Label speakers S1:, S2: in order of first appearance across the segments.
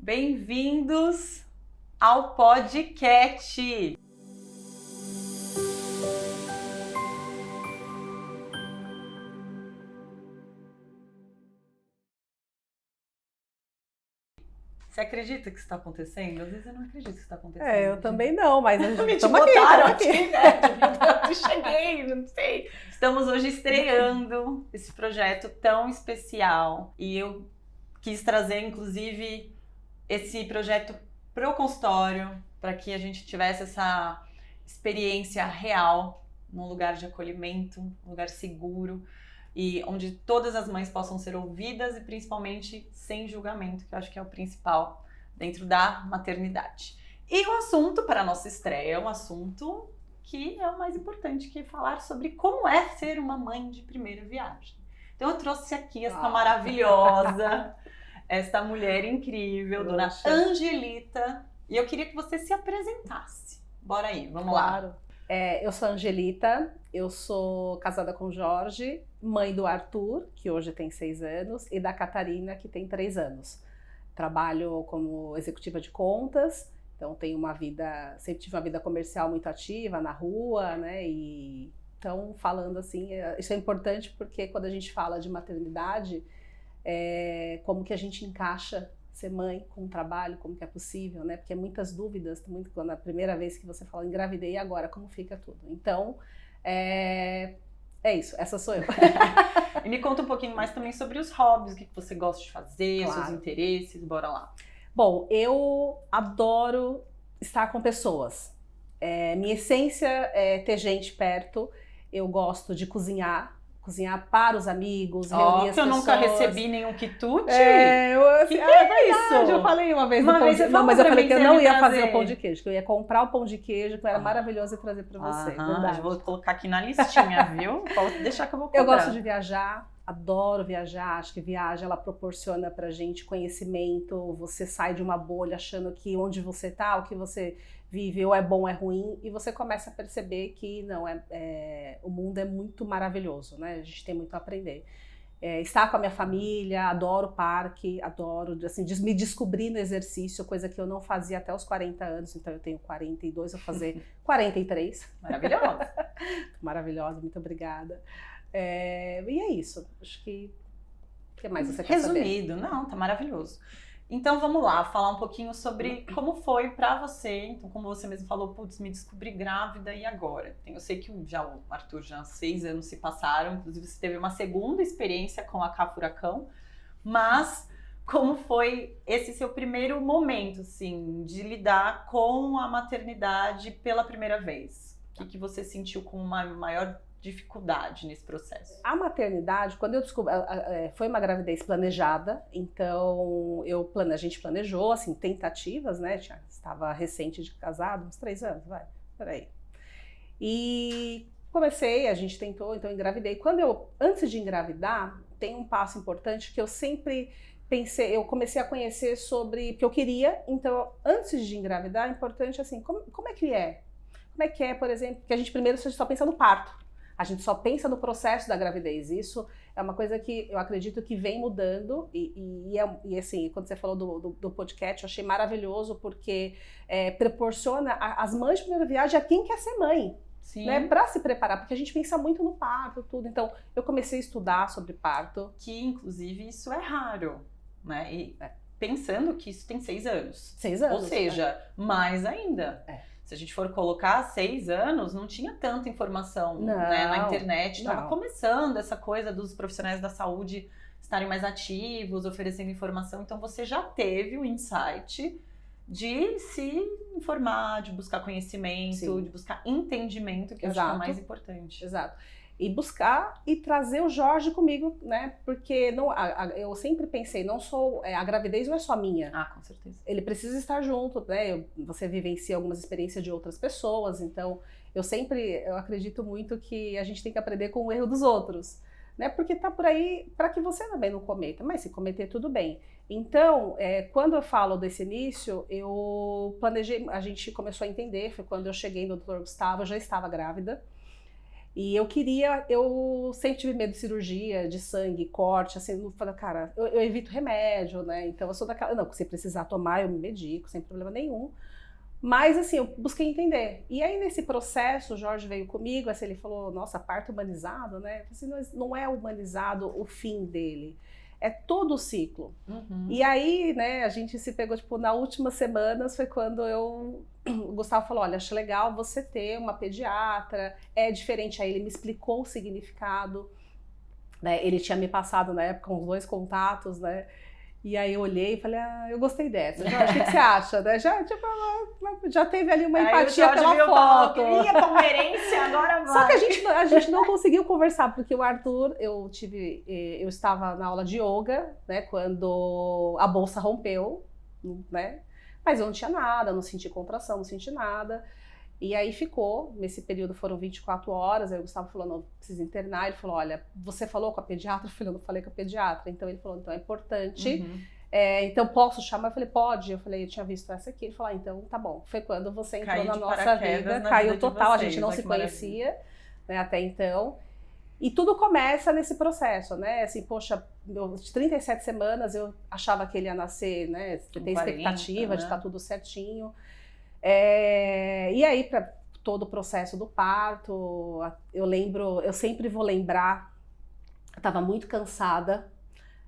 S1: Bem-vindos ao podcast. Você acredita que isso está acontecendo? Às vezes eu não acredito que isso está acontecendo.
S2: Eu também não, mas a gente
S1: me botaram aqui, né? Eu cheguei, não sei. Estamos hoje estreando esse projeto tão especial e eu quis trazer, inclusive, esse projeto para o consultório, para que a gente tivesse essa experiência real num lugar de acolhimento, um lugar seguro e onde todas as mães possam ser ouvidas e principalmente sem julgamento, que eu acho que é o principal dentro da maternidade. E o assunto para a nossa estreia é um assunto que é o mais importante, que é falar sobre como é ser uma mãe de primeira viagem. Então eu trouxe aqui essa maravilhosa, esta mulher incrível, dona Angelita, e eu queria que você se apresentasse. Bora aí, vamos lá.
S2: Eu sou a Angelita, eu sou casada com o Jorge, mãe do Arthur, que hoje tem 6 anos, e da Catarina, que tem 3 anos. Trabalho como executiva de contas, então tenho sempre tive uma vida comercial muito ativa na rua, né? E então, falando assim, isso é importante porque quando a gente fala de maternidade, como que a gente encaixa ser mãe com o trabalho, como que é possível, né? Porque muitas dúvidas, quando a primeira vez que você fala engravidei, e agora como fica tudo? Então, é isso, essa sou eu.
S1: E me conta um pouquinho mais também sobre os hobbies, o que você gosta de fazer, seus interesses, bora lá.
S2: Bom, eu adoro estar com pessoas. Minha essência é ter gente perto, eu gosto de cozinhar para os amigos, reunir as pessoas.
S1: Eu nunca recebi nenhum quitute.
S2: Que
S1: é isso?
S2: Eu falei uma vez
S1: mas eu falei
S2: que eu não ia fazer o pão de queijo, que eu ia comprar o pão de queijo, que era maravilhoso, e trazer para você. Verdade.
S1: Eu vou colocar aqui na listinha, viu? Pode deixar que eu vou comprar.
S2: Eu gosto de viajar, adoro viajar, acho que viagem ela proporciona pra gente conhecimento, você sai de uma bolha achando que onde você tá, o que você vive ou é bom ou é ruim, e você começa a perceber que não, o mundo é muito maravilhoso, né? A gente tem muito a aprender. Estar com a minha família, adoro parque, adoro assim, me descobrir no exercício, coisa que eu não fazia até os 40 anos, então eu tenho 42, vou fazer 43.
S1: Maravilhosa.
S2: Maravilhosa, muito obrigada. E é isso, acho que... O que mais você quer saber?
S1: Resumido, não, tá maravilhoso. Então vamos lá, falar um pouquinho sobre como foi pra você, então como você mesmo falou, putz, me descobri grávida e agora? Eu sei que o Arthur já 6 anos se passaram, inclusive você teve uma segunda experiência com a Cá Furacão, mas como foi esse seu primeiro momento, assim, de lidar com a maternidade pela primeira vez? O que você sentiu com uma maior dificuldade nesse processo?
S2: A maternidade, quando eu descobri, foi uma gravidez planejada, então a gente planejou, assim, tentativas, né? Estava recente de casado, uns 3 anos, peraí. E a gente tentou, então engravidei. Antes de engravidar, tem um passo importante que eu sempre pensei, eu comecei a conhecer sobre o que eu queria, então antes de engravidar, é importante assim, como é que é? Como é que é, por exemplo, que a gente primeiro só pensa no parto. A gente só pensa no processo da gravidez. Isso é uma coisa que eu acredito que vem mudando. E assim, quando você falou do podcast, eu achei maravilhoso, porque proporciona as mães de primeira viagem a quem quer ser mãe.
S1: Sim.
S2: Né, para se preparar, porque a gente pensa muito no parto, tudo. Então, eu comecei a estudar sobre parto.
S1: Que, inclusive, isso é raro, né? E pensando que isso tem 6 anos.
S2: 6 anos.
S1: Ou seja, mais ainda. Se a gente for colocar 6 anos, não tinha tanta informação, né, na internet. Estava começando essa coisa dos profissionais da saúde estarem mais ativos, oferecendo informação. Então você já teve o insight de se informar, de buscar conhecimento, Sim. de buscar entendimento, que eu acho que é o mais importante.
S2: Exato. E buscar e trazer o Jorge comigo, né? Porque eu sempre pensei, a gravidez não é só minha.
S1: Com certeza.
S2: Ele precisa estar junto, né? Você vivencia algumas experiências de outras pessoas, então eu acredito muito que a gente tem que aprender com o erro dos outros, né? Porque tá por aí para que você também não cometa, mas se cometer, tudo bem. Então, quando eu falo desse início, eu planejei, a gente começou a entender, foi quando eu cheguei no Dr. Gustavo, eu já estava grávida. E eu sempre tive medo de cirurgia, de sangue, corte, assim, não falei, cara, eu evito remédio, né? Então eu sou daquela, não, se precisar tomar, eu me medico, sem problema nenhum. Mas assim, eu busquei entender. E aí nesse processo, o Jorge veio comigo, assim, ele falou, nossa, parto humanizado, né? Eu falei assim, não é humanizado o fim dele, é todo o ciclo. E aí, né, a gente se pegou, tipo, nas últimas semanas foi quando o Gustavo falou, olha, acho legal você ter uma pediatra, é diferente. Aí ele me explicou o significado, né? Ele tinha me passado na época uns 2 contatos, né? E aí eu olhei e falei, eu gostei dessa. Jorge, o que você acha? Né? Já teve ali uma empatia pela foto.
S1: Queria palmeirense, agora vai.
S2: Só que a gente não conseguiu conversar, porque o Arthur, eu estava na aula de yoga, né, quando a bolsa rompeu, né? Mas eu não tinha nada, não senti contração, não senti nada. E aí ficou, nesse período foram 24 horas, aí o Gustavo falou, não, precisa internar. Ele falou, olha, você falou com a pediatra? Eu falei, eu não falei com a pediatra. Então ele falou, então é importante, então posso chamar? Eu falei, pode. Eu falei, eu tinha visto essa aqui. Ele falou, então tá bom. Foi quando você entrou na nossa vida, caiu total, a gente não se conhecia, né, até então. E tudo começa nesse processo, né? Assim, poxa, de 37 semanas eu achava que ele ia nascer, né? Você tem expectativa, né, de estar tudo certinho. E aí, para todo o processo do parto, eu sempre vou lembrar, eu estava muito cansada,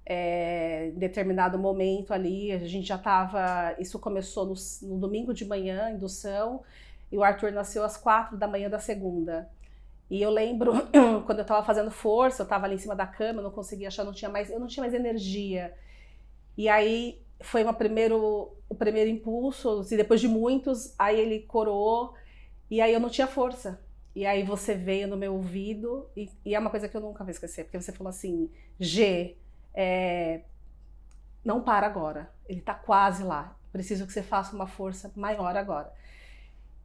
S2: em determinado momento ali, a gente já estava, isso começou no domingo de manhã, indução, e o Arthur nasceu às 4 da manhã da segunda. E eu lembro, quando eu estava fazendo força, eu estava ali em cima da cama, eu não conseguia achar, eu não tinha mais energia. E aí foi o primeiro impulso, e depois de muitos, aí ele coroou, e aí eu não tinha força. E aí você veio no meu ouvido, e é uma coisa que eu nunca vou esquecer, porque você falou assim, G, não para agora, ele tá quase lá, preciso que você faça uma força maior agora.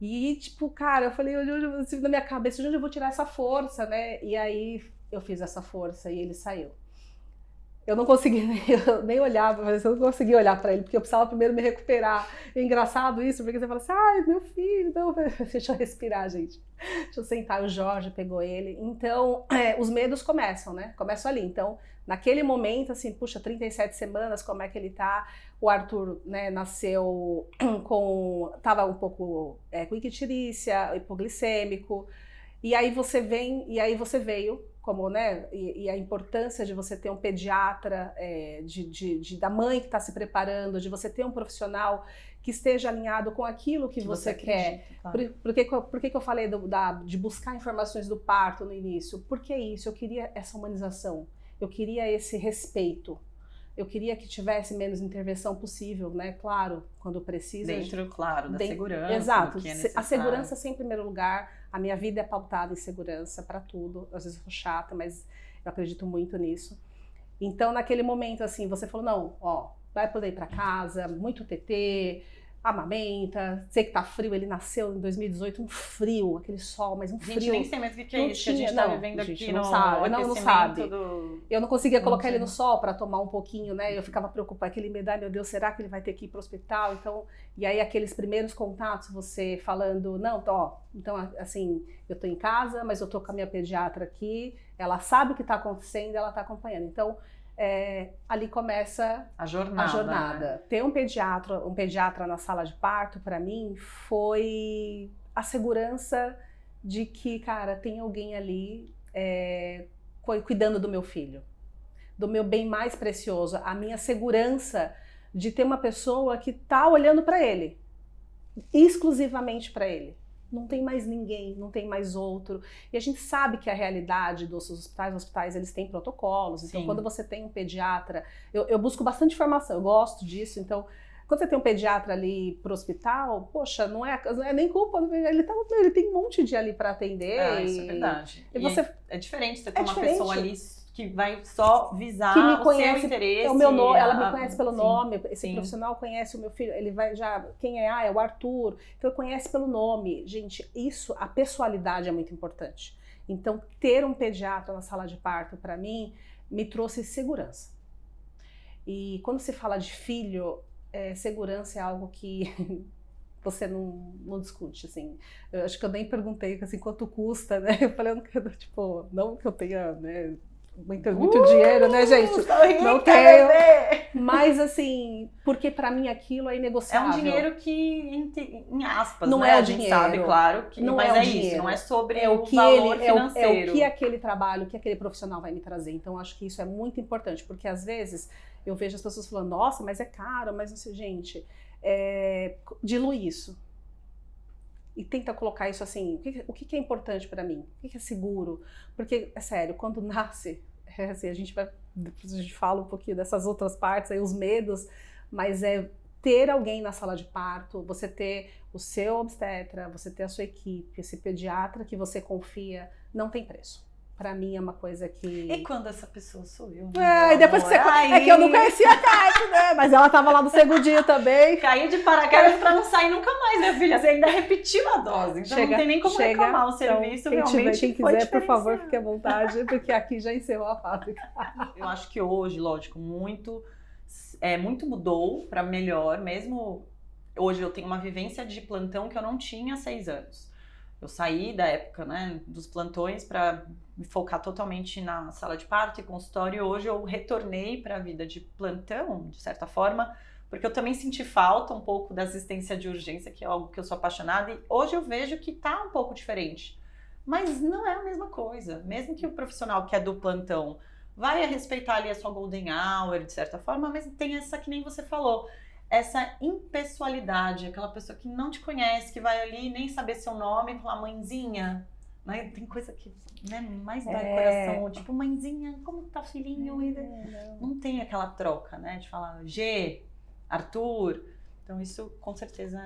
S2: E tipo, cara, eu falei, na minha cabeça, de onde eu vou tirar essa força, né? E aí eu fiz essa força e ele saiu. Eu não consegui nem olhar, mas eu não consegui olhar para ele, porque eu precisava primeiro me recuperar. É engraçado isso, porque você fala assim, ai, meu filho, não, deixa eu respirar, gente. Deixa eu sentar. O Jorge pegou ele. Então, os medos começam, né? Começam ali. Então, naquele momento, assim, puxa, 37 semanas, como é que ele tá? O Arthur, né, nasceu tava um pouco com icterícia, hipoglicêmico. E aí você veio, como, né, e a importância de você ter um pediatra, da mãe que está se preparando, de você ter um profissional que esteja alinhado com aquilo que você quer. Claro. Por que eu falei de buscar informações do parto no início? Porque isso, eu queria essa humanização, eu queria esse respeito. Eu queria que tivesse menos intervenção possível, né? Claro, quando precisa.
S1: Claro, da segurança.
S2: Exato.
S1: Que é necessário.
S2: A segurança sempre em primeiro lugar. A minha vida é pautada em segurança para tudo. Às vezes eu sou chata, mas eu acredito muito nisso. Então, naquele momento, assim, você falou, não, ó, vai poder ir para casa, muito TT, amamenta, sei que tá frio, ele nasceu em 2018, um frio, aquele sol, mas um frio.
S1: A gente nem sei mais o que é isso que a gente tá vivendo aqui no
S2: não sabe.
S1: Do...
S2: Eu não conseguia colocar ele no sol para tomar um pouquinho, né? Eu ficava preocupada, aquele medalha, meu Deus, será que ele vai ter que ir pro hospital? Então, e aí aqueles primeiros contatos, você falando, não, ó, então assim, eu tô em casa, mas eu tô com a minha pediatra aqui, ela sabe o que tá acontecendo, ela tá acompanhando. Então, ali começa
S1: a jornada.
S2: Né? Ter um pediatra na sala de parto, para mim, foi a segurança de que, cara, tem alguém ali cuidando do meu filho, do meu bem mais precioso, a minha segurança de ter uma pessoa que tá olhando para ele, exclusivamente para ele. Não tem mais ninguém, não tem mais outro. E a gente sabe que a realidade dos hospitais eles têm protocolos. Então, quando você tem um pediatra, eu busco bastante informação, eu gosto disso. Então, quando você tem um pediatra ali pro hospital, poxa, não é nem culpa, ele tem um monte de ali para atender.
S1: Isso é verdade.
S2: E você,
S1: é diferente você ter uma pessoa ali que vai só visar
S2: que me conhece,
S1: o seu interesse.
S2: Ela me conhece pelo nome, esse profissional conhece o meu filho, ele vai já, quem é? É o Arthur, então ele conhece pelo nome. Gente, isso, a pessoalidade é muito importante. Então, ter um pediatra na sala de parto, para mim, me trouxe segurança. E quando se fala de filho, segurança é algo que você não discute, assim. Eu acho que eu nem perguntei, assim, quanto custa, né? Eu falei, eu não quero, tipo, não que eu tenha, né, muito dinheiro, né, gente?
S1: Rica,
S2: não tenho.
S1: Bebê.
S2: Mas, assim, porque pra mim aquilo é
S1: É
S2: inegociável.
S1: um dinheiro que, em aspas,
S2: não
S1: né?
S2: é o
S1: a gente
S2: dinheiro.
S1: sabe, claro, que,
S2: não
S1: mas
S2: é o
S1: é
S2: dinheiro.
S1: isso, não é sobre
S2: é
S1: o valor
S2: ele,
S1: financeiro.
S2: É o que aquele trabalho, o que aquele profissional vai me trazer. Então, acho que isso é muito importante, porque às vezes eu vejo as pessoas falando, nossa, mas é caro, mas não sei, gente, dilui isso. E tenta colocar isso assim, o que é importante para mim? O que é seguro? Porque, é sério, quando nasce, assim, depois a gente fala um pouquinho dessas outras partes, aí, os medos, mas ter alguém na sala de parto, você ter o seu obstetra, você ter a sua equipe, esse pediatra que você confia, não tem preço. Pra mim é uma coisa que...
S1: E quando essa pessoa sou eu?
S2: E depois você... É que eu não conhecia a Kate, né? Mas ela tava lá no segundinho também.
S1: Caí de paraquedas pra não sair nunca mais, minha filha. Você ainda repetiu a dose. Então não tem nem como reclamar o serviço.
S2: Então, quem quiser, por favor,
S1: diferenciado.
S2: fique à vontade, porque aqui já encerrou a fábrica.
S1: Eu acho que hoje, lógico, muito mudou pra melhor. Mesmo hoje eu tenho uma vivência de plantão que eu não tinha há 6 anos. Eu saí da época, né, dos plantões para me focar totalmente na sala de parto e consultório. E hoje eu retornei para a vida de plantão, de certa forma, porque eu também senti falta um pouco da assistência de urgência, que é algo que eu sou apaixonada. E hoje eu vejo que tá um pouco diferente. Mas não é a mesma coisa. Mesmo que o profissional que é do plantão vai respeitar ali a sua golden hour, de certa forma, mas tem essa que nem você falou. Essa impessoalidade, aquela pessoa que não te conhece, que vai ali nem saber seu nome e falar mãezinha, né? Tem coisa que, né, mais dói o coração, tipo mãezinha, como tá filhinho? Não tem aquela troca, né, de falar G, Arthur. Então isso com certeza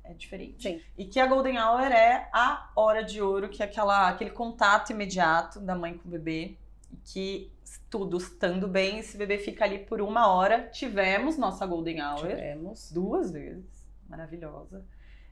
S1: é diferente.
S2: Sim.
S1: E que a golden hour é a hora de ouro, que é aquele contato imediato da mãe com o bebê, que tudo estando bem, esse bebê fica ali por 1 hora. Tivemos nossa golden hour.
S2: Tivemos.
S1: 2 vezes. Maravilhosa.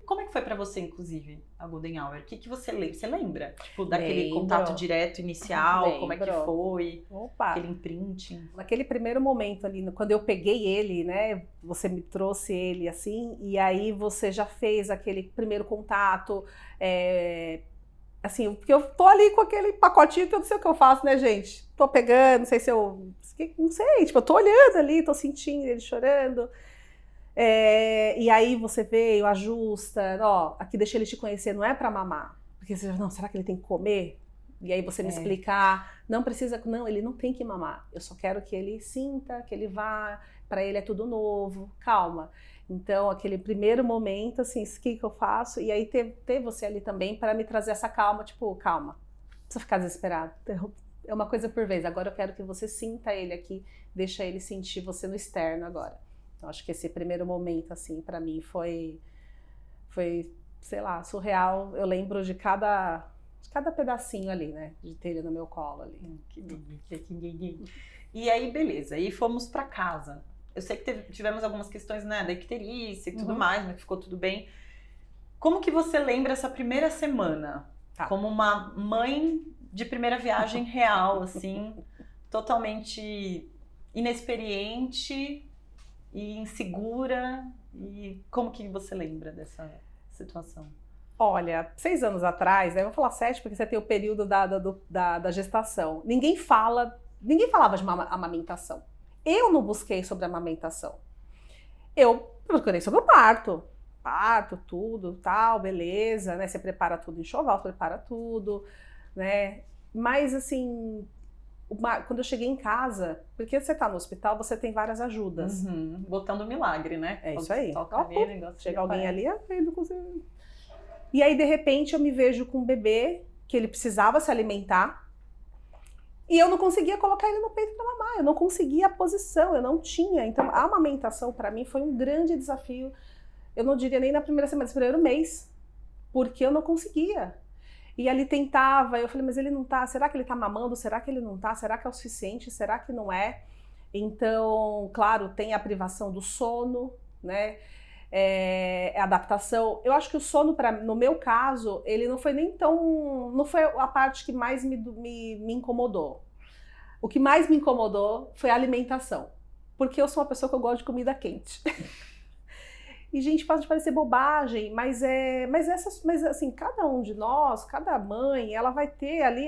S1: Como é que foi pra você, inclusive, a golden hour? O que você lembra? Você lembra? Tipo, daquele contato direto inicial?
S2: Lembro.
S1: Como é que foi?
S2: Opa.
S1: Aquele imprinting?
S2: Naquele primeiro momento ali, quando eu peguei ele, né? Você me trouxe ele assim, e aí você já fez aquele primeiro contato, assim, porque eu tô ali com aquele pacotinho que eu não sei o que eu faço, né, gente? Tô pegando, não sei se eu... Não sei, tipo, eu tô olhando ali, tô sentindo ele chorando. E aí você veio, ajusta, ó, aqui deixa ele te conhecer, não é pra mamar. Porque você não, será que ele tem que comer? E aí você me explicar, não precisa, não, ele não tem que mamar. Eu só quero que ele sinta, que ele vá, pra ele é tudo novo, calma. Então, aquele primeiro momento, assim, o que eu faço? E aí ter você ali também para me trazer essa calma, tipo, calma, não precisa ficar desesperado. É uma coisa por vez. Agora eu quero que você sinta ele aqui, deixa ele sentir você no externo agora. Então, acho que esse primeiro momento, assim, para mim foi, sei lá, surreal. Eu lembro de cada pedacinho ali, né? De ter ele no meu colo ali.
S1: Que delícia. E aí, beleza. Aí fomos para casa. Eu sei que tivemos algumas questões, né, da icterícia e tudo mais, mas ficou tudo bem. Como que você lembra essa primeira semana?
S2: Tá.
S1: Como uma mãe de primeira viagem real, assim, totalmente inexperiente e insegura. E como que você lembra dessa situação?
S2: Olha, 6 anos atrás, eu vou falar 7 porque você tem o período da gestação. Ninguém falava de amamentação. Eu não busquei sobre amamentação. Eu procurei sobre o parto, tudo, tal, beleza, né? Você prepara tudo, enxoval, prepara tudo, né? Mas assim, quando eu cheguei em casa, porque você tá no hospital, você tem várias ajudas.
S1: Botando milagre, né?
S2: É isso aí.
S1: Chega
S2: alguém ali, eu não consigo. E aí, de repente, eu me vejo com um bebê que ele precisava se alimentar. E eu não conseguia colocar ele no peito para mamar, eu não conseguia a posição, eu não tinha. Então, a amamentação para mim foi um grande desafio. Eu não diria nem na primeira semana, no primeiro mês, porque eu não conseguia. E ali tentava, eu falei, mas ele não tá, será que ele tá mamando? Será que ele não tá? Será que é o suficiente? Será que não é? Então, claro, tem a privação do sono, né? A adaptação. Eu acho que o sono, no meu caso, ele não foi nem tão... Não foi a parte que mais me incomodou. O que mais me incomodou foi a alimentação. Porque eu sou uma pessoa que eu gosto de comida quente. E, gente, pode parecer bobagem, mas assim, cada um de nós, cada mãe, ela vai ter ali,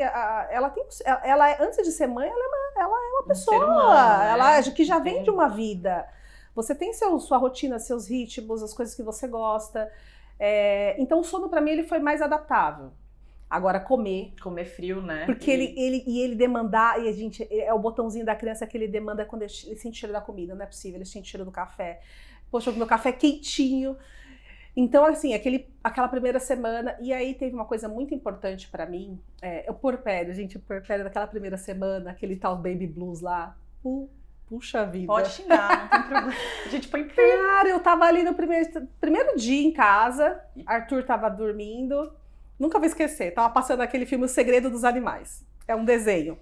S2: antes de ser mãe, ela é uma pessoa,
S1: ser humano, né?
S2: ela que já vem de uma vida. Você tem sua rotina, seus ritmos, as coisas que você gosta. Então, o sono, para mim, ele foi mais adaptável. Agora, comer
S1: frio, né?
S2: Porque ele demandar, e a gente, é o botãozinho da criança que ele demanda quando ele sente cheiro da comida, não é possível, ele sente cheiro do café. Poxa, o meu café é quentinho. Então, assim, aquela primeira semana, e aí teve uma coisa muito importante pra mim, o puerpério, gente, o puerpério daquela primeira semana, aquele tal baby blues lá, puxa vida.
S1: Pode xingar, não tem problema. A gente põe pé.
S2: Cara, eu tava ali no primeiro dia em casa, Arthur tava dormindo, nunca vou esquecer, tava passando aquele filme O Segredo dos Animais, é um desenho.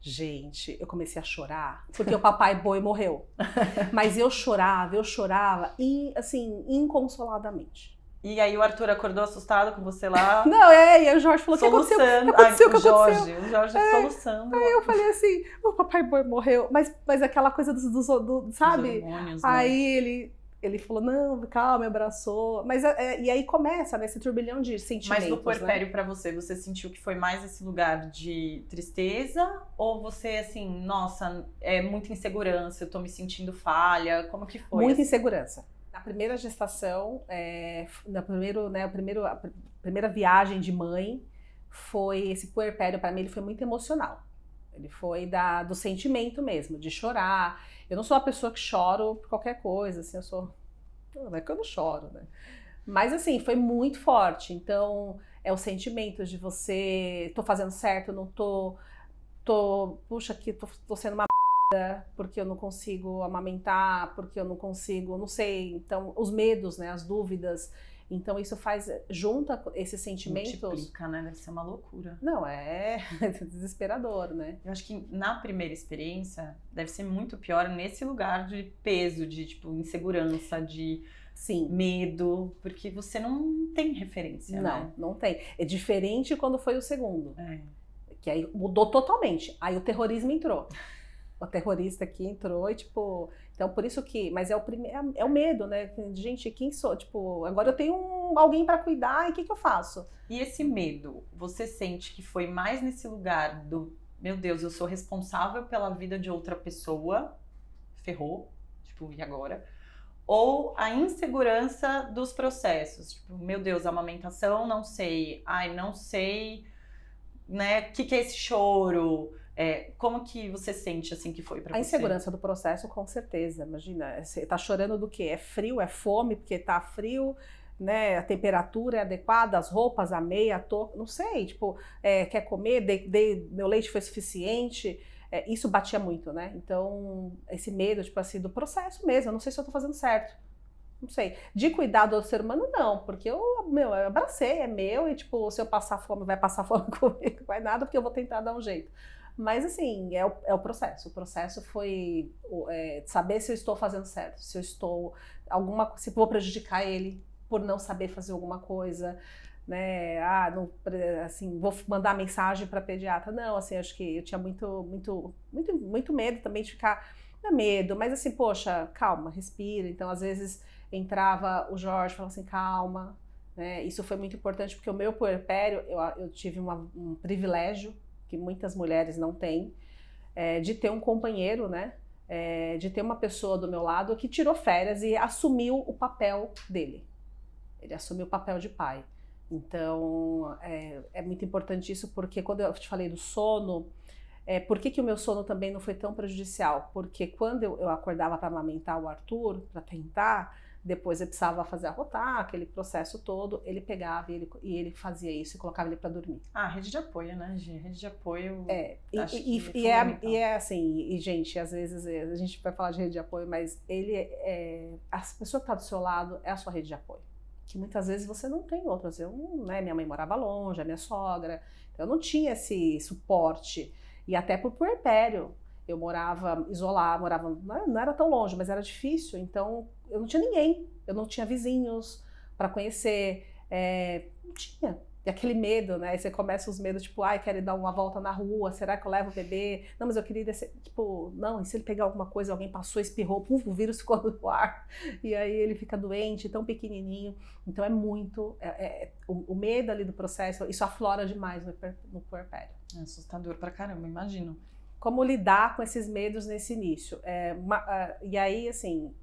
S2: Gente, eu comecei a chorar, porque o papai boi morreu. Mas eu chorava, assim, inconsoladamente.
S1: E aí o Arthur acordou assustado com você lá?
S2: Não, e aí o Jorge falou, o que aconteceu?
S1: O Jorge soluçando.
S2: Aí eu falei assim, o papai boi morreu. Mas aquela coisa sabe?
S1: Hormônios,
S2: aí ele falou, não, calma, me abraçou. Mas, e aí começa, né, esse turbilhão de sentimentos.
S1: Mas no puerpério, pra você sentiu que foi mais esse lugar de tristeza? Ou você, assim, nossa, é muita insegurança, eu tô me sentindo falha? Como que foi?
S2: Muita insegurança. Na primeira gestação, a primeira viagem de mãe, foi esse puerpério, pra mim, ele foi muito emocional. Ele foi do sentimento mesmo, de chorar. Eu não sou uma pessoa que choro por qualquer coisa, assim, não é que eu não choro, né? Mas, assim, foi muito forte. Então, é o sentimento de você, tô fazendo certo, não puxa, aqui tô sendo uma porque eu não consigo amamentar, porque eu não consigo, não sei. Então, os medos, né, as dúvidas. Então, isso junta esses sentimentos.
S1: Multiplica, né? Deve ser uma loucura.
S2: Não, é desesperador, né?
S1: Eu acho que na primeira experiência deve ser muito pior nesse lugar de peso, de tipo, insegurança, de medo, porque você não tem referência, né?
S2: Não tem. É diferente quando foi o segundo. Que aí mudou totalmente. Aí o terrorismo entrou. O terrorista aqui entrou e, tipo... Então, por isso que... Mas é o medo, né? Gente, quem sou? Tipo, agora eu tenho alguém pra cuidar e o que eu faço?
S1: E esse medo, você sente que foi mais nesse lugar do... Meu Deus, eu sou responsável pela vida de outra pessoa. Ferrou. Tipo, e agora? Ou a insegurança dos processos. Tipo, meu Deus, a amamentação, não sei. Ai, não sei, né? O que é esse choro? Como que você sente, assim, que foi pra você?
S2: A insegurança do processo, com certeza. Imagina, você tá chorando do quê? É frio, é fome, porque tá frio, né? A temperatura é adequada, as roupas, a meia, a touca, não sei, tipo, quer comer, meu leite foi suficiente, isso batia muito, né? Então, esse medo, tipo assim, do processo mesmo, eu não sei se eu tô fazendo certo. Não sei. De cuidar do ser humano, não, porque eu abracei, é meu, e tipo, se eu passar fome, vai passar fome comigo, não vai nada, porque eu vou tentar dar um jeito. Mas assim, é o processo. O processo foi saber se eu estou fazendo certo, se eu estou se vou prejudicar ele por não saber fazer alguma coisa, né? Assim, vou mandar mensagem para pediatra. Não, assim, acho que eu tinha muito medo também de ficar, não é medo, mas assim, poxa, calma, respira. Então, às vezes entrava o Jorge, falava assim, calma, né? Isso foi muito importante porque o meu puerpério, eu tive um privilégio que muitas mulheres não têm, de ter um companheiro, né? De ter uma pessoa do meu lado que tirou férias e assumiu o papel dele. Ele assumiu o papel de pai. Então, é muito importante isso, porque quando eu te falei do sono, por que o meu sono também não foi tão prejudicial? Porque quando eu acordava para amamentar o Arthur, para tentar, depois eu precisava fazer arrotar, aquele processo todo, ele pegava e ele fazia isso e colocava ele para dormir.
S1: Rede de apoio, né, Gi? Rede de apoio.
S2: Assim, gente, às vezes a gente vai falar de rede de apoio, mas a pessoa que está do seu lado é a sua rede de apoio. Que muitas vezes você não tem outras. Minha mãe morava longe, a minha sogra, então eu não tinha esse suporte. E até pro puerpério. Eu morava isolada, não era tão longe, mas era difícil, então eu não tinha ninguém, eu não tinha vizinhos para conhecer, não tinha. E aquele medo, né? Aí você começa os medos, tipo, ai, quero ir dar uma volta na rua, será que eu levo o bebê? Não, mas eu queria descer. Tipo, não, e se ele pegar alguma coisa, alguém passou, espirrou, puf, o vírus ficou no ar, e aí ele fica doente, tão pequenininho. Então é muito, o medo ali do processo, isso aflora demais no puerpério.
S1: É assustador pra caramba, imagino.
S2: Como lidar com esses medos nesse início? E aí, assim,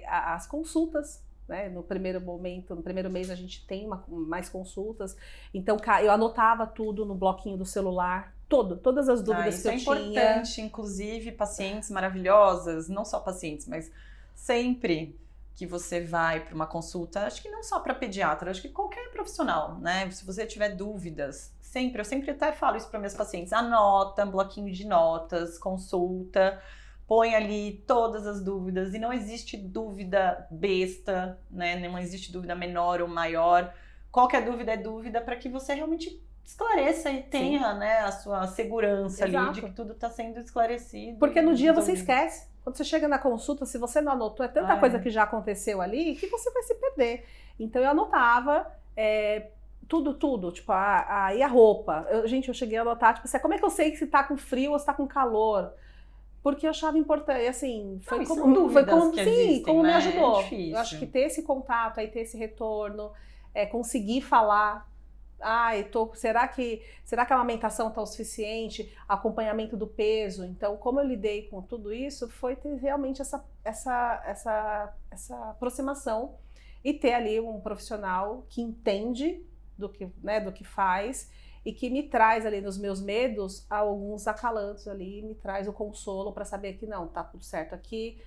S2: as consultas, né? No primeiro momento, no primeiro mês a gente tem mais consultas. Então, eu anotava tudo no bloquinho do celular, todas as dúvidas que eu tinha.
S1: Isso é importante, inclusive pacientes maravilhosas, não só pacientes, mas sempre que você vai para uma consulta, acho que não só para pediatra, acho que qualquer profissional, né? Se você tiver dúvidas, eu sempre até falo isso para meus pacientes, anota, bloquinho de notas, consulta, põe ali todas as dúvidas, e não existe dúvida besta, né? Não existe dúvida menor ou maior. Qualquer dúvida é dúvida para que você realmente esclareça e tenha, né, a sua segurança ali de que tudo está sendo esclarecido.
S2: Porque no dia você esquece. Quando você chega na consulta, se você não anotou, é tanta coisa que já aconteceu ali que você vai se perder. Então eu anotava tudo, tipo, e a roupa. Gente, eu cheguei a anotar, tipo assim, como é que eu sei se tá com frio ou se tá com calor? Porque eu achava importante, assim, foi como me ajudou. Eu acho que ter esse contato, aí ter esse retorno, conseguir falar. Será que a amamentação está o suficiente? Acompanhamento do peso. Então, como eu lidei com tudo isso, foi ter realmente essa aproximação e ter ali um profissional que entende do que faz e que me traz ali nos meus medos alguns acalantos ali, me traz o consolo para saber que não, tá tudo certo aqui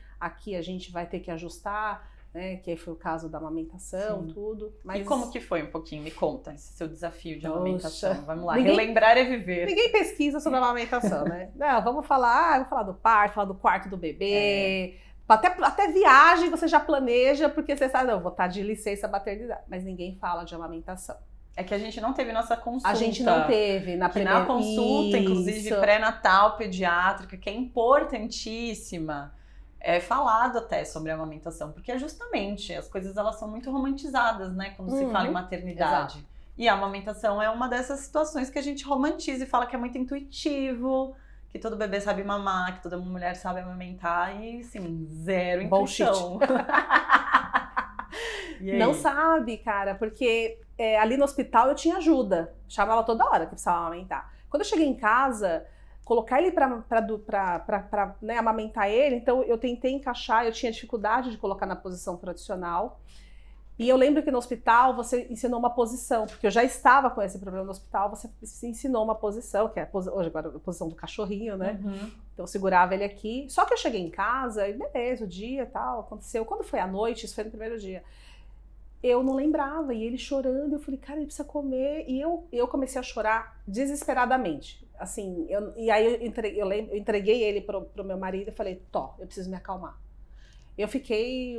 S2: a gente vai ter que ajustar, né, que aí foi o caso da amamentação, tudo. Mas...
S1: E como que foi um pouquinho? Me conta esse seu desafio de amamentação. Vamos lá, relembrar é viver.
S2: Ninguém pesquisa sobre amamentação, né? Não, vou falar do parto, falar do quarto do bebê. Até viagem você já planeja, porque você sabe, não, vou estar de licença maternidade. Mas ninguém fala de amamentação.
S1: É que a gente não teve nossa consulta.
S2: A gente não teve na primeira...
S1: Na consulta, inclusive, pré-natal pediátrica, que é importantíssima, é falado até sobre a amamentação, porque é justamente, as coisas elas são muito romantizadas, né, quando se fala em maternidade. Exato. E a amamentação é uma dessas situações que a gente romantiza e fala que é muito intuitivo, que todo bebê sabe mamar, que toda mulher sabe amamentar e, assim, zero intuição.
S2: Não sabe, cara, porque ali no hospital eu tinha ajuda, chamava toda hora que precisava amamentar. Quando eu cheguei em casa, colocar ele para né, amamentar ele, então eu tentei encaixar, eu tinha dificuldade de colocar na posição tradicional. E eu lembro que no hospital você ensinou uma posição, porque eu já estava com esse problema no hospital, você ensinou uma posição, que é hoje agora a posição do cachorrinho, né? Então eu segurava ele aqui. Só que eu cheguei em casa e beleza, o dia e tal, aconteceu. Quando foi à noite, isso foi no primeiro dia, eu não lembrava, e ele chorando, eu falei, cara, ele precisa comer. E eu comecei a chorar desesperadamente. Assim, e aí eu entreguei ele pro meu marido e falei, eu preciso me acalmar. Eu fiquei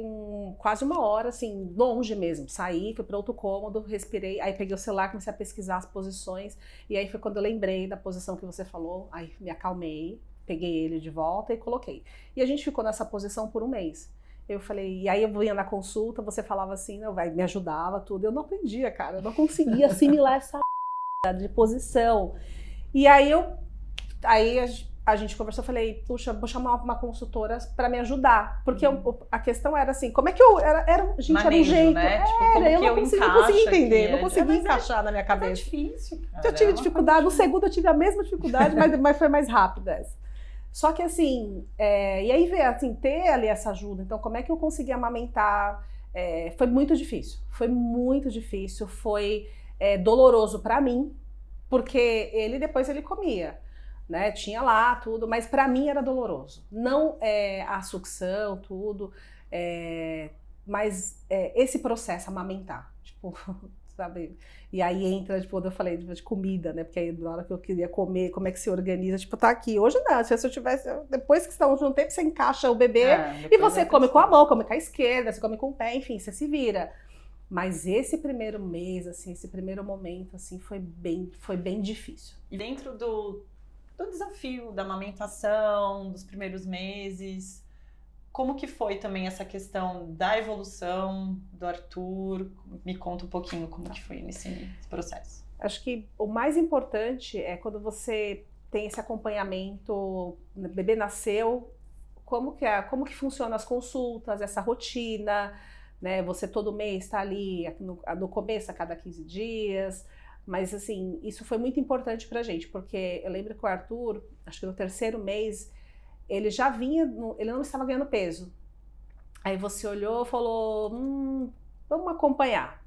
S2: quase uma hora, assim, longe mesmo. Saí, fui para outro cômodo, respirei, aí peguei o celular, comecei a pesquisar as posições, e aí foi quando eu lembrei da posição que você falou, aí me acalmei, peguei ele de volta e coloquei. E a gente ficou nessa posição por um mês. Eu falei, e aí eu ia na consulta, você falava assim, não, me ajudava, tudo. Eu não aprendia, cara, eu não conseguia assimilar essa de posição. E aí a gente conversou, eu falei, puxa, vou chamar uma consultora para me ajudar. Porque a questão era assim, como é que eu... Era um jeito.
S1: Né? Tipo,
S2: eu não conseguia entender, não conseguia encaixar na minha cabeça.
S1: É difícil, cara.
S2: Eu tive dificuldade, no segundo eu tive a mesma dificuldade, mas foi mais rápida essa. Só que assim, e aí ver, assim, ter ali essa ajuda, então como é que eu consegui amamentar? Foi muito difícil, foi doloroso para mim, porque depois ele comia. Né, tinha lá tudo, mas para mim era doloroso. Não a sucção, tudo, mas esse processo, amamentar, tipo, sabe? E aí entra, tipo, quando eu falei de comida, né? Porque aí na hora que eu queria comer, como é que se organiza? Tipo, tá aqui. Hoje não, se eu tivesse, depois que estão junto, tempo você encaixa o bebê e você come com a mão, come com a esquerda, você come com o pé, enfim, você se vira. Mas esse primeiro mês, assim, esse primeiro momento, assim, foi bem difícil.
S1: E dentro do desafio da amamentação, dos primeiros meses, como que foi também essa questão da evolução do Arthur? Me conta um pouquinho como que foi nesse processo.
S2: Acho que o mais importante é quando você tem esse acompanhamento, o bebê nasceu, como que funcionam as consultas, essa rotina, né? Você todo mês está ali, no começo a cada 15 dias, mas assim, isso foi muito importante pra gente, porque eu lembro que o Arthur, acho que no 3º mês, ele já vinha, ele não estava ganhando peso. Aí você olhou e falou, vamos acompanhar,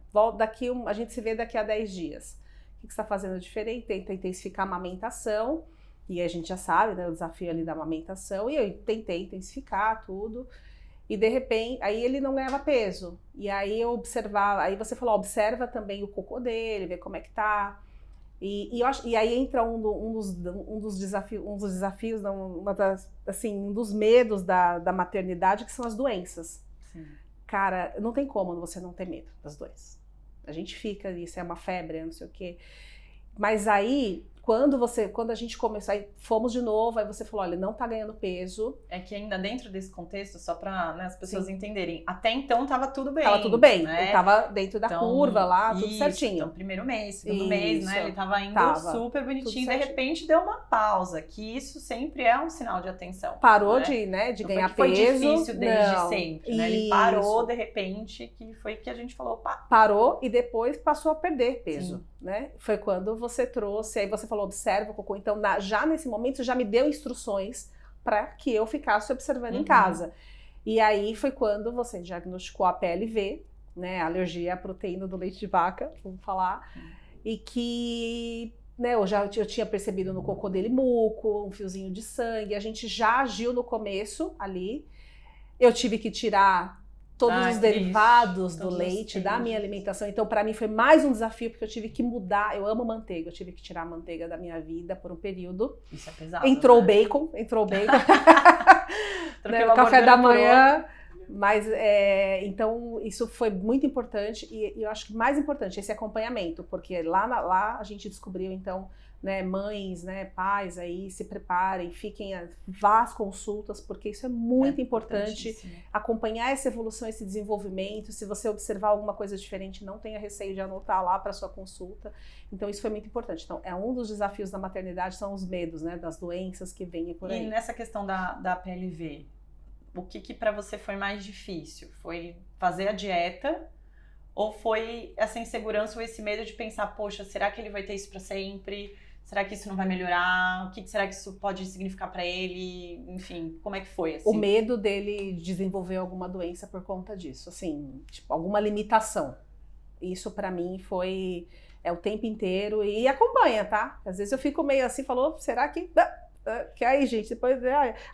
S2: a gente se vê daqui a 10 dias. O que você está fazendo diferente? Tenta intensificar a amamentação, e a gente já sabe, né, o desafio ali da amamentação, e eu tentei intensificar tudo, e de repente, aí ele não ganhava peso, e aí eu observava, aí você falou, observa também o cocô dele, vê como é que tá, e aí entra um dos desafios, um dos medos da maternidade, que são as doenças.
S1: Sim.
S2: Cara, não tem como você não ter medo das doenças. A gente fica ali, se é uma febre, não sei o quê. Mas aí, quando a gente começou, aí fomos de novo, aí você falou, olha, não tá ganhando peso.
S1: É que ainda dentro desse contexto, só para, né, as pessoas entenderem, até então tava tudo bem.
S2: Tava tudo bem,
S1: né?
S2: Ele tava dentro da curva lá, tudo
S1: isso,
S2: certinho.
S1: Então, primeiro mês, segundo mês, né, ele tava indo super bonitinho, de
S2: certinho.
S1: repente deu uma pausa, que isso sempre é um sinal de atenção.
S2: Parou
S1: né?
S2: de
S1: não
S2: ganhar
S1: foi
S2: peso.
S1: Foi difícil desde
S2: não.
S1: sempre, né? Ele parou de repente, que foi que a gente falou, opa.
S2: Parou e depois passou a perder peso.
S1: Sim.
S2: Né? Foi quando você trouxe, aí você falou, observa o cocô. Então, já nesse momento, você já me deu instruções para que eu ficasse observando em casa. E aí foi quando você diagnosticou a PLV, né? Alergia à proteína do leite de vaca, vamos falar. E que, né, eu tinha percebido no cocô dele muco, um fiozinho de sangue. A gente já agiu no começo ali. Eu tive que tirar todos os derivados do leite, da minha alimentação. Então, para mim, foi mais um desafio, porque eu tive que mudar. Eu amo manteiga, eu tive que tirar a manteiga da minha vida por um período.
S1: Isso é pesado.
S2: Entrou
S1: né?
S2: o bacon. Né, o café da manhã. Mas, então, isso foi muito importante. E eu acho que mais importante, esse acompanhamento. Porque lá a gente descobriu, então, né, mães, né, pais aí, se preparem, vá às consultas, porque isso é muito importante, acompanhar essa evolução, esse desenvolvimento. Se você observar alguma coisa diferente, não tenha receio de anotar lá para sua consulta. Então isso foi muito importante. Então um dos desafios da maternidade são os medos, né, das doenças que vêm por aí.
S1: E nessa questão da PLV, o que para você foi mais difícil? Foi fazer a dieta? Ou foi essa insegurança ou esse medo de pensar, poxa, será que ele vai ter isso para sempre? Será que isso não vai melhorar? O que será que isso pode significar para ele? Enfim, como é que foi? Assim?
S2: O medo dele desenvolver alguma doença por conta disso, assim, tipo, alguma limitação. Isso para mim foi o tempo inteiro e acompanha, tá? Às vezes eu fico meio assim, falou, será que... Que aí, gente, depois...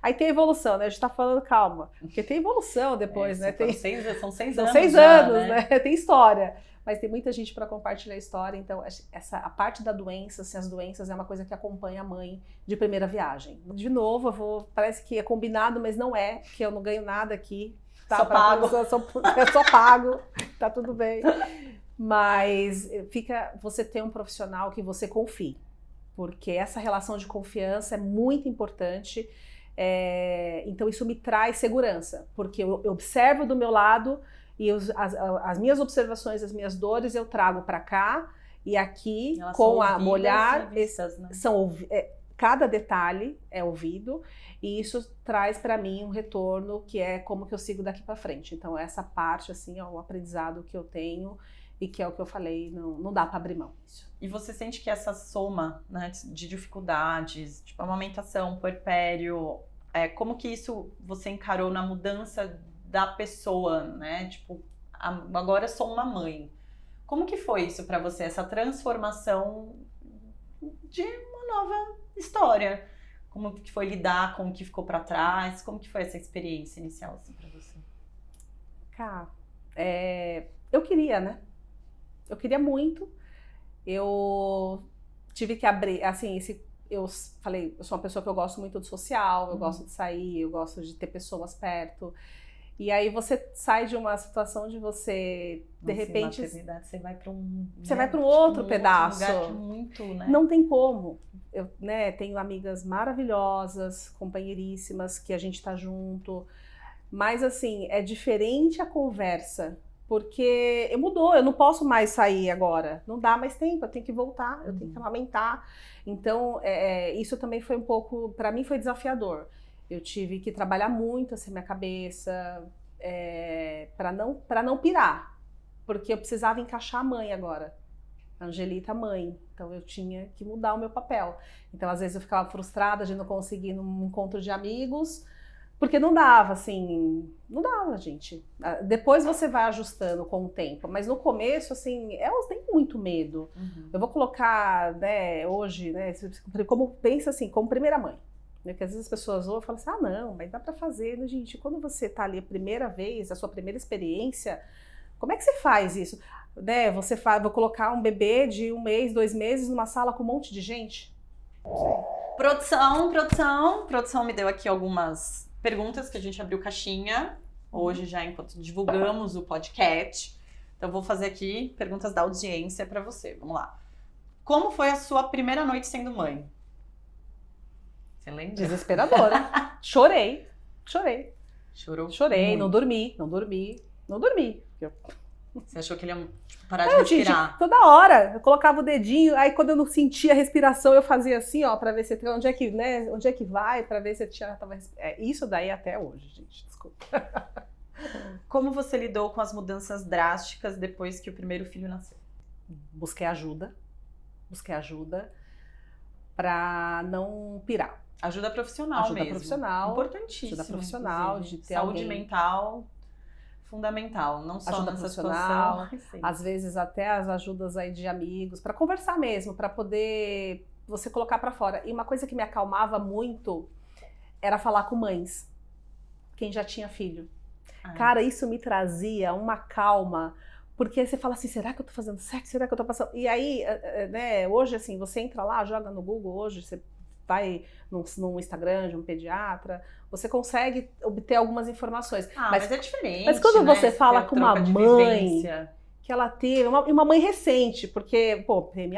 S2: Aí tem evolução, né? A gente tá falando, calma. Porque tem evolução depois, né?
S1: São 6
S2: anos. São 6
S1: já,
S2: anos, né? Tem história. Mas tem muita gente para compartilhar a história, então a parte da doença, assim, as doenças é uma coisa que acompanha a mãe de primeira viagem. De novo, parece que é combinado, mas não é, que eu não ganho nada aqui. Tá,
S1: só pago.
S2: Eu só pago, tá tudo bem. Mas você tem um profissional que você confie, porque essa relação de confiança é muito importante. Então isso me traz segurança, porque eu observo do meu lado, e as minhas observações, as minhas dores eu trago para cá, e aqui
S1: elas
S2: com a olhar,
S1: vistas, né?
S2: cada detalhe é ouvido, e isso traz para mim um retorno que é como que eu sigo daqui para frente. Então essa parte assim é o aprendizado que eu tenho, e que é o que eu falei, não dá para abrir mão.
S1: E você sente que essa soma, né, de dificuldades, tipo amamentação, puerpério, como que isso você encarou na mudança da pessoa, né? Tipo, agora eu sou uma mãe. Como que foi isso para você, essa transformação de uma nova história? Como que foi lidar com o que ficou para trás? Como que foi essa experiência inicial assim para você?
S2: Cara, eu queria, né? Eu queria muito. Eu tive que abrir, assim, eu falei, eu sou uma pessoa que eu gosto muito do social, eu gosto de sair, eu gosto de ter pessoas perto. E aí você sai de uma situação de você, de repente...
S1: maternidade, você vai para um...
S2: Você vai para um outro pedaço.
S1: Outro lugar muito, né?
S2: Não tem como. Eu, né, tenho amigas maravilhosas, companheiríssimas, que a gente tá junto. Mas assim, é diferente a conversa, porque mudou, eu não posso mais sair agora, não dá mais tempo, eu tenho que voltar, eu tenho que amamentar. Então, isso também foi um pouco, para mim foi desafiador. Eu tive que trabalhar muito assim minha cabeça, para não pirar, porque eu precisava encaixar a mãe agora. A Angelita mãe, então eu tinha que mudar o meu papel. Então às vezes eu ficava frustrada de não conseguir num encontro de amigos, porque não dava, assim, não dava, gente. Depois você vai ajustando com o tempo, mas no começo, assim, elas têm muito medo. Eu vou colocar, né, hoje, né, como pensa assim, como primeira mãe. Né, porque às vezes as pessoas ouvem e falam assim, ah não, mas dá pra fazer, né, gente? Quando você tá ali a primeira vez, a sua primeira experiência, como é que você faz isso? Né, vou colocar um bebê de 1 mês, 2 meses numa sala com um monte de gente?
S1: Produção me deu aqui algumas perguntas que a gente abriu caixinha hoje já enquanto divulgamos o podcast. Então vou fazer aqui perguntas da audiência para você. Vamos lá. Como foi a sua primeira noite sendo mãe? Você lembra?
S2: Desesperadora. Chorei.
S1: Chorou?
S2: Chorei,
S1: muito.
S2: não dormi.
S1: Você achou que ele ia parar de respirar?
S2: Gente, toda hora eu colocava o dedinho, aí quando eu não sentia a respiração eu fazia assim, ó, pra ver se onde é que vai, pra ver se a tia tava isso daí até hoje, gente, desculpa.
S1: Como você lidou com as mudanças drásticas depois que o primeiro filho nasceu?
S2: Busquei ajuda pra não pirar.
S1: Ajuda profissional
S2: Ajuda
S1: mesmo.
S2: profissional.
S1: Importantíssimo.
S2: Ajuda profissional, de ter
S1: saúde
S2: alguém.
S1: mental fundamental, não só
S2: Ajuda
S1: nessa
S2: profissional,
S1: situação.
S2: às vezes até as ajudas aí de amigos, para conversar mesmo, para poder você colocar para fora. E uma coisa que me acalmava muito era falar com mães, quem já tinha filho. Cara, isso me trazia uma calma, porque você fala assim, será que eu tô fazendo certo? Será que eu tô passando? E aí, né, hoje assim, você entra lá, joga no Google, hoje você vai no Instagram de um pediatra, você consegue obter algumas informações.
S1: Mas é diferente.
S2: Mas quando você fala com uma mãe
S1: vivência.
S2: Que ela teve, uma mãe recente, porque, pô, tinha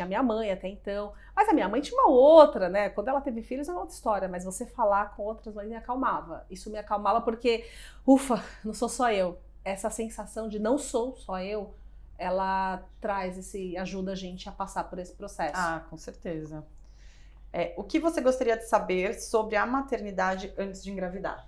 S2: minha mãe até então, mas a minha mãe tinha uma outra, né? Quando ela teve filhos é uma outra história, mas você falar com outras mães me acalmava. Isso me acalmava porque, ufa, não sou só eu. Essa sensação de não sou só eu, ela ajuda a gente a passar por esse processo.
S1: Com certeza. O que você gostaria de saber sobre a maternidade antes de engravidar?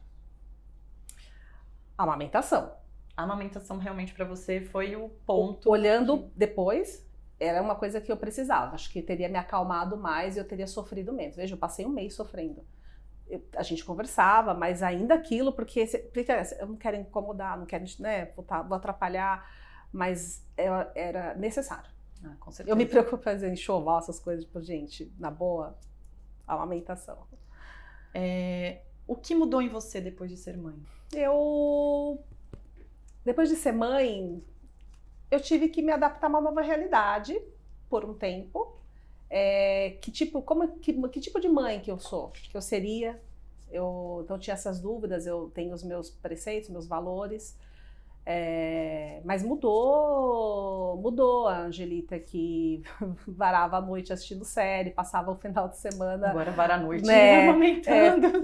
S2: A amamentação.
S1: A amamentação realmente para você foi o ponto.
S2: Olhando depois, era uma coisa que eu precisava. Acho que teria me acalmado mais e eu teria sofrido menos. Veja, eu passei 1 mês sofrendo. A gente conversava, mas ainda aquilo, porque eu não quero incomodar, não quero, né, vou atrapalhar, mas era necessário.
S1: Com certeza.
S2: Eu me preocupo em fazer enxoval, essas coisas, tipo, gente, na boa, a amamentação.
S1: O que mudou em você depois de ser mãe?
S2: Depois de ser mãe, eu tive que me adaptar a uma nova realidade por um tempo. Que tipo de mãe que eu sou? Que eu seria? Então eu tinha essas dúvidas, eu tenho os meus preceitos, meus valores. Mas mudou a Angelita que varava a noite assistindo série, passava o final de semana.
S1: Agora vara a noite, né, amamentando.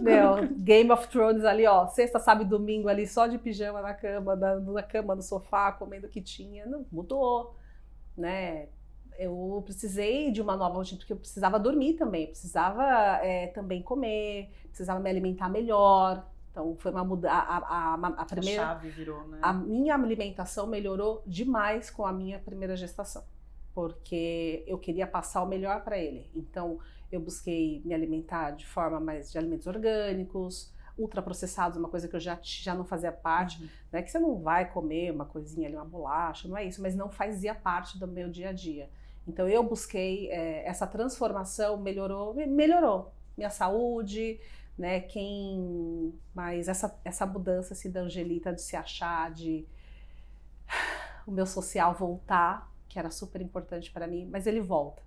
S2: Game of Thrones ali, ó, sexta, sábado e domingo ali, só de pijama na cama, no sofá, comendo o que tinha. Não, mudou, né? Eu precisei de uma nova rotina, porque eu precisava dormir também, eu precisava também comer, precisava me alimentar melhor. Então foi uma mudança. A primeira.
S1: A chave virou, né?
S2: A minha alimentação melhorou demais com a minha primeira gestação, porque eu queria passar o melhor para ele. Então eu busquei me alimentar de forma mais de alimentos orgânicos, ultraprocessados, uma coisa que eu já não fazia parte, né? Que você não vai comer uma coisinha ali, uma bolacha, não é isso, mas não fazia parte do meu dia a dia. Então eu busquei essa transformação, melhorou minha saúde, né? Mas essa mudança assim, da Angelita de se achar, o meu social voltar, que era super importante para mim, mas ele volta,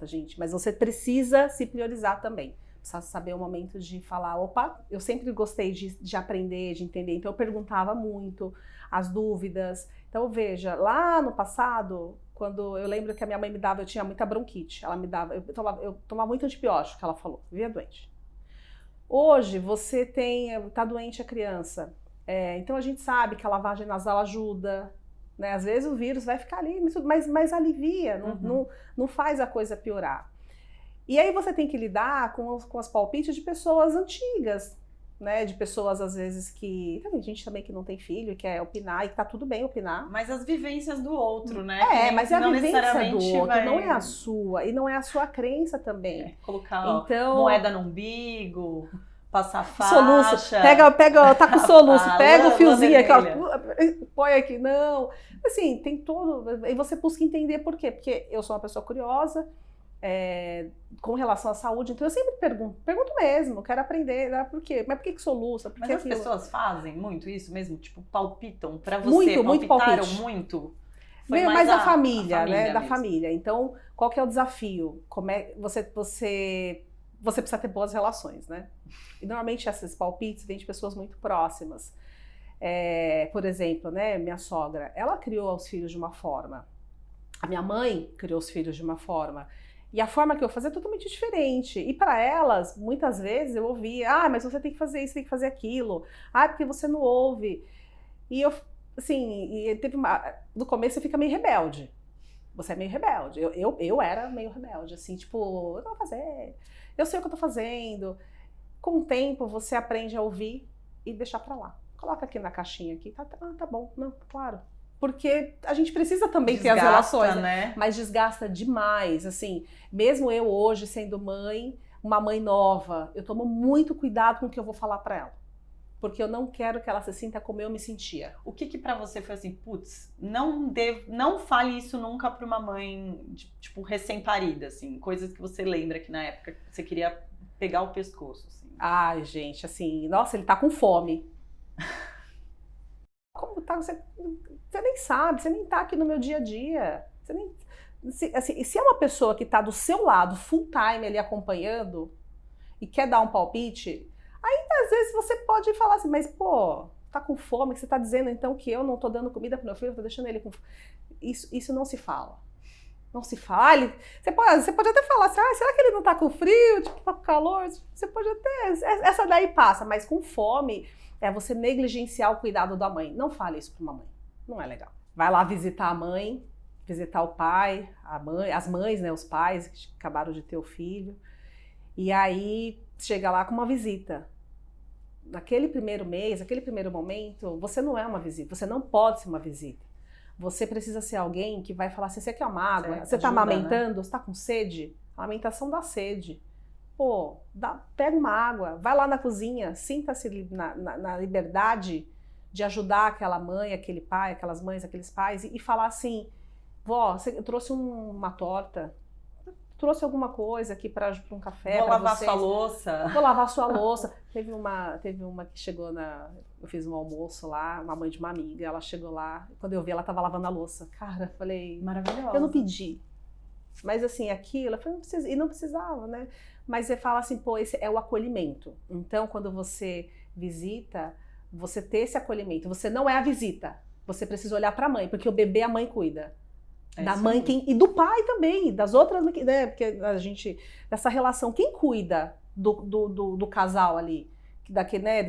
S2: gente. Mas você precisa se priorizar também. Precisa saber o momento de falar, opa, eu sempre gostei de aprender, de entender, então eu perguntava muito as dúvidas. Então veja, lá no passado, quando eu lembro que a minha mãe me dava, eu tinha muita bronquite, ela me dava, eu tomava muito antibiótico, que ela falou, vivia doente. Hoje você tá doente a criança, então a gente sabe que a lavagem nasal ajuda, né? Às vezes o vírus vai ficar ali, mas alivia, não faz a coisa piorar. E aí você tem que lidar com as palpites de pessoas antigas, né? De pessoas, às vezes, que... Tem gente também que não tem filho, que quer opinar, e tá tudo bem opinar.
S1: Mas as vivências do outro, né?
S2: Mas é a vivência do outro, não é a
S1: vai...
S2: sua. E não é a sua crença também.
S1: Colocar
S2: então,
S1: moeda no umbigo, passar faixa...
S2: Soluço. Tá com soluço, pega o fiozinho aqui, ó, põe aqui. Não. Assim, tem todo... E você busca entender por quê. Porque eu sou uma pessoa curiosa, com relação à saúde, então eu sempre pergunto mesmo, quero aprender, por quê? Mas por que soluça?
S1: Mas as pessoas fazem muito isso mesmo? Tipo, palpitam pra você?
S2: Muito
S1: palpitaram
S2: palpite.
S1: Muito?
S2: Mas a família, né?
S1: Mesmo.
S2: Da família. Então, qual que é o desafio? Você precisa ter boas relações, né? E normalmente esses palpites vêm de pessoas muito próximas. Por exemplo, né? Minha sogra, ela criou os filhos de uma forma. A minha mãe criou os filhos de uma forma. E a forma que eu fazia é totalmente diferente. E para elas, muitas vezes eu ouvia, mas você tem que fazer isso, tem que fazer aquilo. Porque você não ouve. E eu, assim, no começo você fica meio rebelde. Você é meio rebelde. Eu era meio rebelde, assim, tipo, eu vou fazer, eu sei o que eu tô fazendo. Com o tempo você aprende a ouvir e deixar para lá. Coloca aqui na caixinha aqui, tá bom, não, claro. Porque a gente precisa também ter as relações,
S1: né?
S2: Mas desgasta demais, assim, mesmo eu hoje sendo mãe, uma mãe nova, eu tomo muito cuidado com o que eu vou falar para ela, porque eu não quero que ela se sinta como eu me sentia.
S1: O que para você foi assim, putz, não fale isso nunca para uma mãe, tipo, recém-parida, assim, coisas que você lembra que na época você queria pegar o pescoço, assim.
S2: Ai, gente, assim, nossa, ele tá com fome. Como tá? Você nem sabe, você nem tá aqui no meu dia a dia. Você nem, se é uma pessoa que tá do seu lado, full time ali acompanhando, e quer dar um palpite, aí às vezes você pode falar assim, mas pô, tá com fome, você tá dizendo então que eu não tô dando comida pro meu filho, eu tô deixando ele com fome. Isso não se fala. Não se fala. Você pode até falar assim, será que ele não tá com frio, tipo, tá com calor? Você pode até... Essa daí passa, mas com fome... você negligenciar o cuidado da mãe. Não fale isso para uma mãe. Não é legal. Vai lá visitar a mãe, visitar o pai, a mãe, as mães, né, os pais que acabaram de ter o filho. E aí chega lá com uma visita. Naquele primeiro mês, naquele primeiro momento, você não é uma visita. Você não pode ser uma visita. Você precisa ser alguém que vai falar assim, você quer uma água? Você está amamentando? Né? Você está com sede? A amamentação dá sede. Pô, pega uma água, vai lá na cozinha, sinta-se na liberdade de ajudar aquela mãe, aquele pai, aquelas mães, aqueles pais e falar assim, vó, você trouxe uma torta, trouxe alguma coisa aqui para um café para vocês.
S1: Vou lavar sua louça.
S2: Vou lavar sua louça. Teve uma que chegou eu fiz um almoço lá, uma mãe de uma amiga, ela chegou lá, quando eu vi ela estava lavando a louça. Cara, eu falei,
S1: maravilhosa.
S2: Eu não pedi. Mas assim, aquilo, eu falei, não precisava, né? Mas você fala assim, pô, esse é o acolhimento. Então, quando você visita, você ter esse acolhimento. Você não é a visita. Você precisa olhar para a mãe, porque o bebê a mãe cuida. Da mãe e do pai também, das outras, né? Porque a gente, dessa relação, quem cuida do casal ali? Né,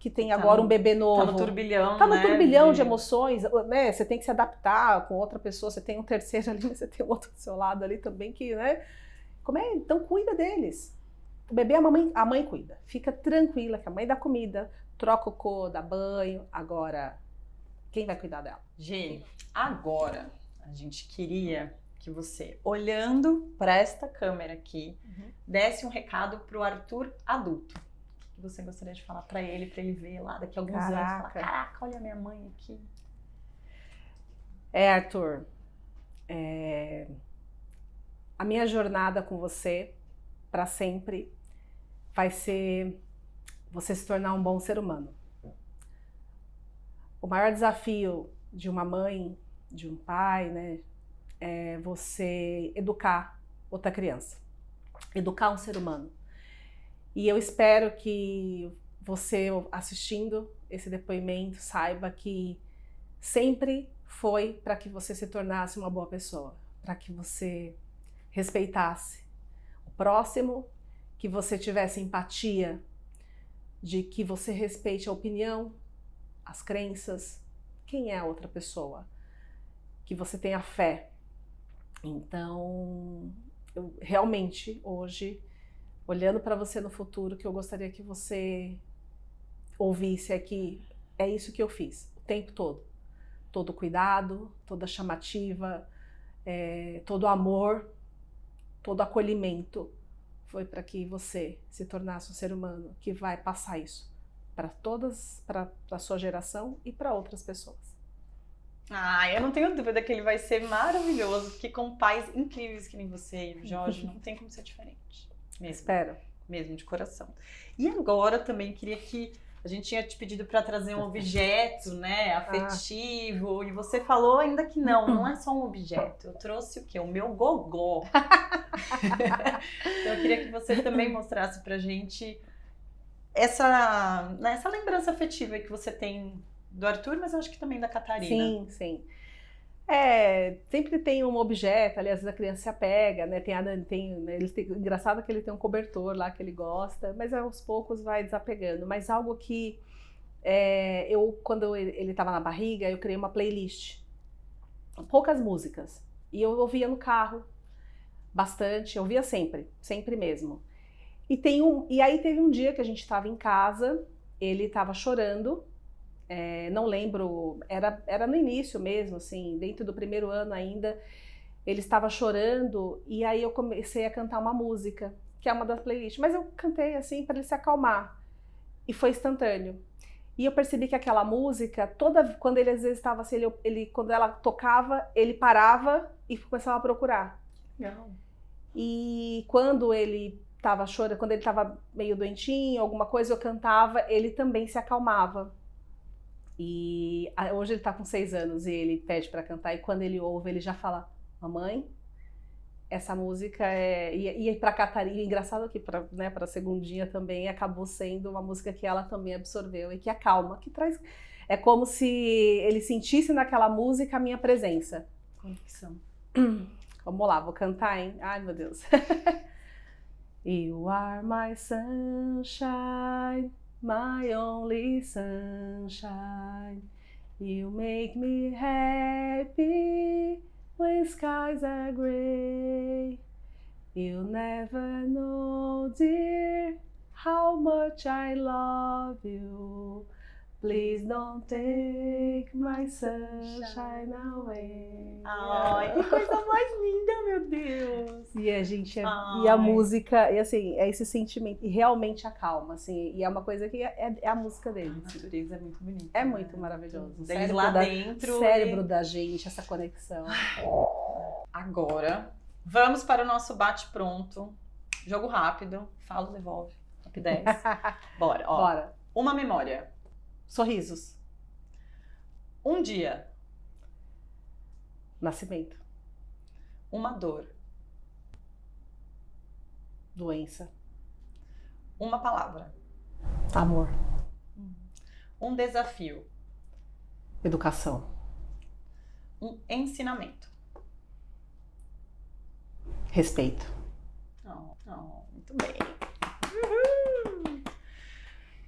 S2: que tem agora um bebê novo. Tá
S1: no turbilhão,
S2: Tá no turbilhão de emoções, né? Você tem que se adaptar com outra pessoa, você tem um terceiro ali, você tem outro do seu lado ali também que, né? Então cuida deles. O bebê, a mãe cuida. Fica tranquila que a mãe dá comida, troca o cocô, dá banho. Agora, quem vai cuidar dela?
S1: Gente, agora a gente queria que você, olhando para esta câmera aqui, desse um recado pro Arthur adulto. O que você gostaria de falar para ele ver lá daqui a alguns anos? Falar, caraca, olha a minha mãe aqui.
S2: Arthur, a minha jornada com você, para sempre, vai ser você se tornar um bom ser humano. O maior desafio de uma mãe, de um pai, né, é você educar outra criança, educar um ser humano. E eu espero que você, assistindo esse depoimento, saiba que sempre foi para que você se tornasse uma boa pessoa, para que você respeitasse o próximo, que você tivesse empatia, de que você respeite a opinião, as crenças, quem é a outra pessoa, que você tenha fé. Então, eu realmente hoje, olhando para você no futuro, que eu gostaria que você ouvisse aqui, é isso que eu fiz o tempo todo. Todo cuidado, toda chamativa, todo amor, todo acolhimento foi para que você se tornasse um ser humano que vai passar isso para todas, para a sua geração e para outras pessoas.
S1: Eu não tenho dúvida que ele vai ser maravilhoso, porque com pais incríveis que nem você e o Jorge, não tem como ser diferente. Mesmo.
S2: Espero.
S1: Mesmo, de coração. E agora também queria que a gente tinha te pedido para trazer um objeto, né, afetivo, e você falou ainda que não é só um objeto. Eu trouxe o quê? O meu gogó. Então eu queria que você também mostrasse pra gente essa lembrança afetiva que você tem do Arthur, mas eu acho que também da Catarina.
S2: Sim. Sempre tem um objeto, ali, às vezes a criança se apega, né? Engraçado que ele tem um cobertor lá que ele gosta, mas aos poucos vai desapegando. Mas algo que quando ele estava na barriga, eu criei uma playlist, poucas músicas, e eu ouvia no carro bastante, eu ouvia sempre mesmo. E aí teve um dia que a gente estava em casa, ele estava chorando. Não lembro, era no início mesmo, assim, dentro do primeiro ano ainda, ele estava chorando, e aí eu comecei a cantar uma música, que é uma das playlists, mas eu cantei assim para ele se acalmar, e foi instantâneo. E eu percebi que aquela música, quando ele às vezes estava assim, quando ela tocava, ele parava e começava a procurar.
S1: Não.
S2: E quando ele estava chorando, quando ele estava meio doentinho, alguma coisa, eu cantava, ele também se acalmava. E hoje ele está com 6 anos e ele pede para cantar, e quando ele ouve, ele já fala: mamãe, essa música e para Catarina, engraçado que para a segundinha também acabou sendo uma música que ela também absorveu e que acalma, que traz, é como se ele sentisse naquela música a minha presença.
S1: Conexão.
S2: Vamos lá, vou cantar, hein? Ai, meu Deus. You are my sunshine, my only sunshine. You make me happy when skies are gray. You'll never know, dear, how much I love you. Please don't take my sunshine away.
S1: Ai, que coisa mais linda, meu Deus!
S2: E a música, e assim, é esse sentimento, e realmente acalma, assim, e é uma coisa que é a música dele.
S1: A natureza é muito bonita.
S2: É muito maravilhoso. O
S1: cérebro lá dentro.
S2: O cérebro da gente, essa conexão.
S1: Agora, vamos para o nosso bate-pronto. Jogo rápido. Falo, devolve. Top 10. Bora, ó.
S2: Bora.
S1: Uma memória.
S2: Sorrisos.
S1: Um dia.
S2: Nascimento.
S1: Uma dor.
S2: Doença.
S1: Uma palavra.
S2: Amor.
S1: Um desafio.
S2: Educação.
S1: Um ensinamento.
S2: Respeito.
S1: Muito bem. Uhul.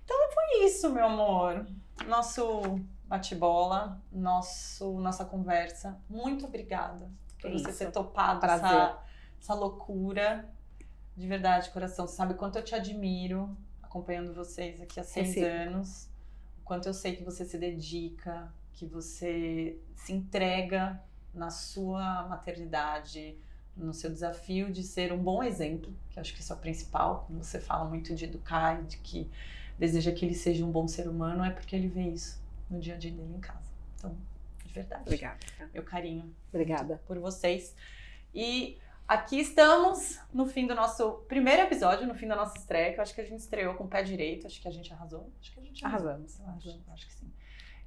S1: Então foi isso, meu amor. Nosso bate-bola, nossa conversa. Muito obrigada por você ter topado essa loucura. De verdade, coração. Você sabe quanto eu te admiro acompanhando vocês aqui há 6 anos. O quanto eu sei que você se dedica, que você se entrega na sua maternidade, no seu desafio de ser um bom exemplo, que acho que isso é o principal. Quando você fala muito de educar e de que deseja que ele seja um bom ser humano, é porque ele vê isso no dia a dia dele em casa. Então, de verdade.
S2: Obrigada.
S1: Meu carinho.
S2: Obrigada.
S1: Por vocês. E aqui estamos no fim do nosso primeiro episódio, no fim da nossa estreia, que eu acho que a gente estreou com o pé direito. Acho que a gente arrasou. Acho que a gente
S2: arrasamos.
S1: Acho que sim.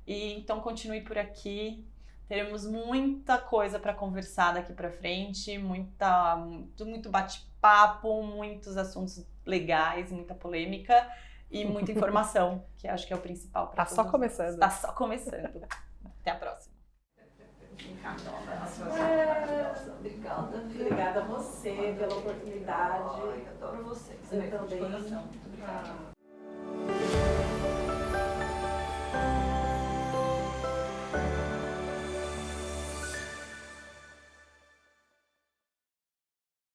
S1: E então continue por aqui. Teremos muita coisa para conversar daqui para frente, muito bate-papo, muitos assuntos legais, muita polêmica e muita informação, que acho que é o principal para todos.
S2: Tá só começando.
S1: Tá só começando. Até a próxima. Obrigada a você pela oportunidade.
S3: Ai, adoro vocês.
S1: Eu também.
S3: De coração. Muito obrigada.